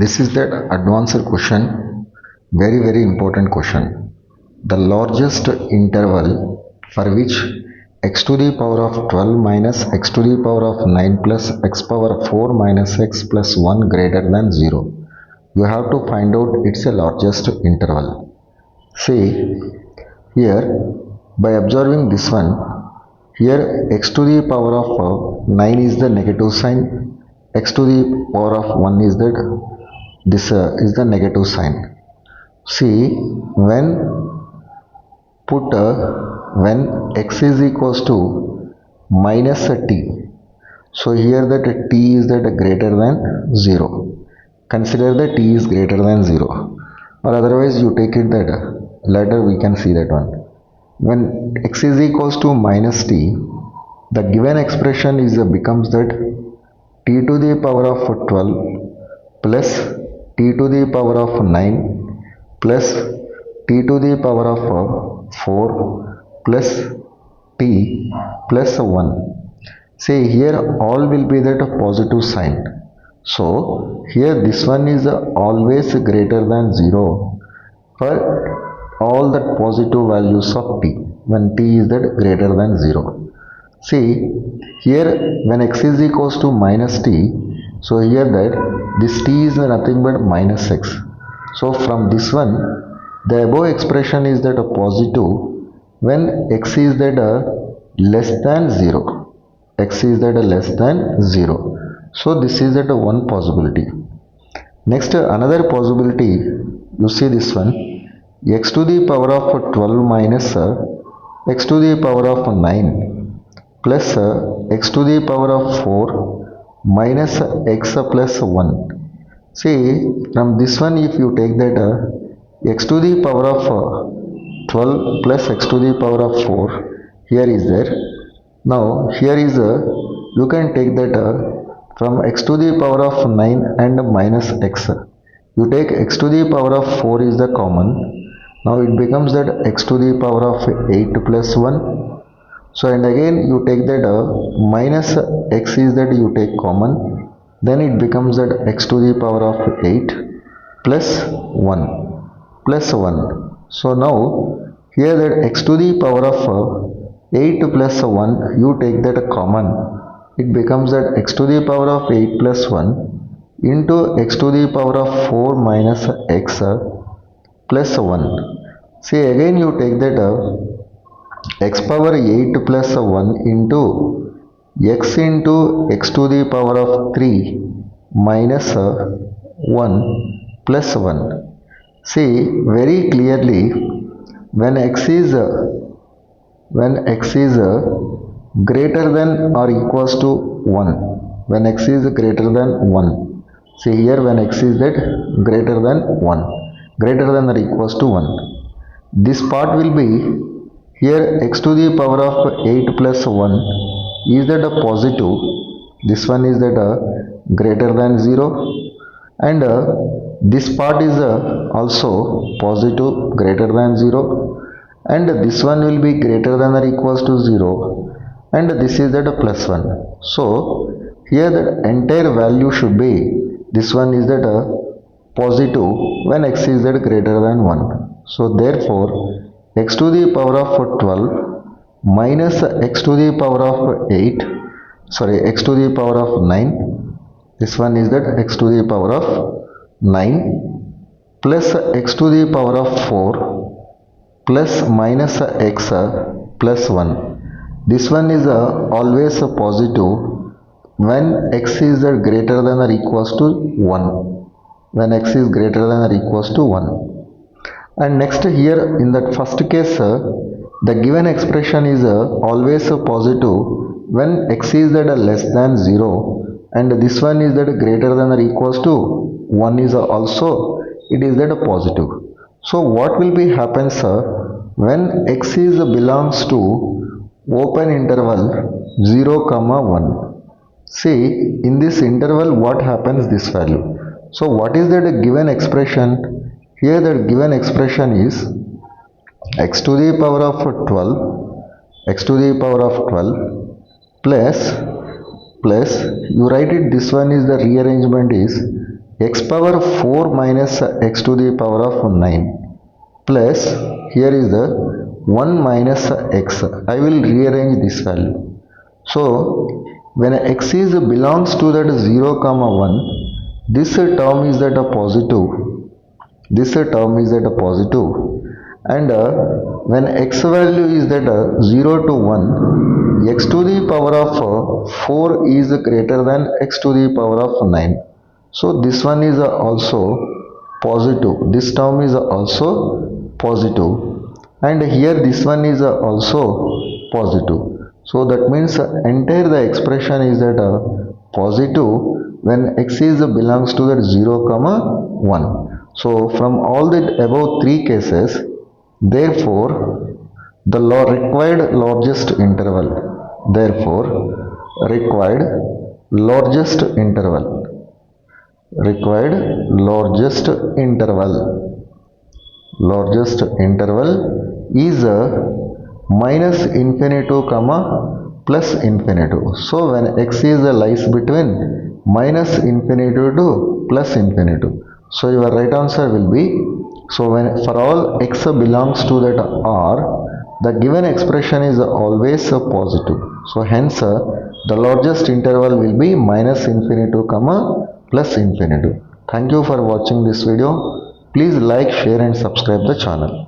This is that advanced question, very important question. The largest interval for which x to the power of 12 minus x to the power of 9 plus x power 4 minus x plus 1 greater than 0. You have to find out its largest interval. See, here by observing this one, here x to the power of 9 is the negative sign, x to the power of 1 is that this is the negative sign. See, when x is equals to minus t, so here that t is that greater than 0. Consider that t is greater than 0, or otherwise you take it that later we can see that one. When x is equals to minus t, the given expression is becomes that t to the power of 12 plus t to the power of 9 plus t to the power of 4 plus t plus 1. See, here all will be that positive sign. So here this one is always greater than 0 for all the positive values of t when t is that greater than 0. See, here when x is equals to minus t, so here that this t is nothing but minus x. So from this one, the above expression is that a positive when x is that less than 0. X is that less than 0. So this is that one possibility. Next, another possibility, you see this one, x to the power of 12 minus x to the power of 9 plus x to the power of 4 minus x plus 1. See, from this one if you take that x to the power of 12 plus x to the power of 4, here is there. Now here is you can take that from x to the power of 9 and minus x. You take x to the power of 4 is the common. Now it becomes that x to the power of 8 plus 1. So and again you take that minus x is that you take common. Then it becomes that x to the power of 8 plus 1 plus 1. So now here that x to the power of 8 plus 1 you take that common. It becomes that x to the power of 8 plus 1 into x to the power of 4 minus x plus 1. See, again you take that x power 8 plus 1 into x into x to the power of 3 minus 1 plus 1. See, very clearly when x is greater than or equals to 1, when x is greater than 1, see here when x is that greater than 1, greater than or equals to 1, this part will be here x to the power of 8 plus 1 is that a positive, this one is that a greater than 0, and this part is also positive greater than 0, and this one will be greater than or equals to 0, and this is that a plus 1. So here the entire value should be, this one is that a positive when x is that greater than 1. So therefore x to the power of 12 minus x to the power of 8, sorry, x to the power of 9, this one is that x to the power of 9 plus x to the power of 4 plus minus x plus 1. This one is always a positive when x is greater than or equals to 1. When x is greater than or equals to 1. And next here in that first case the given expression is always positive when x is that less than 0, and this one is that greater than or equals to 1 is also it is that positive. So what will be happens when x is belongs to open interval 0 comma 1. See, in this interval what happens this value. So what is that given expression? Here the given expression is x to the power of 12, x to the power of 12 plus you write it, this one is the rearrangement is x power 4 minus x to the power of 9 plus here is the 1 minus x. I will rearrange this value. So when x is belongs to that 0 comma 1, this term is that a positive. This term is that a positive, and when x value is that 0 to 1, x to the power of 4 is greater than x to the power of 9. So this one is also positive. This term is also positive, and here this one is also positive. So that means entire the expression is that positive when x is belongs to that 0 comma 1. So from all the above three cases, therefore the required largest interval, therefore required largest interval, required largest interval is minus infinity comma plus infinity. So when x is lies between minus infinity to plus infinity, so your right answer will be, so when for all x belongs to that R, the given expression is always positive. So hence the largest interval will be minus infinity comma plus infinity. Thank you for watching this video. Please like, share and subscribe the channel.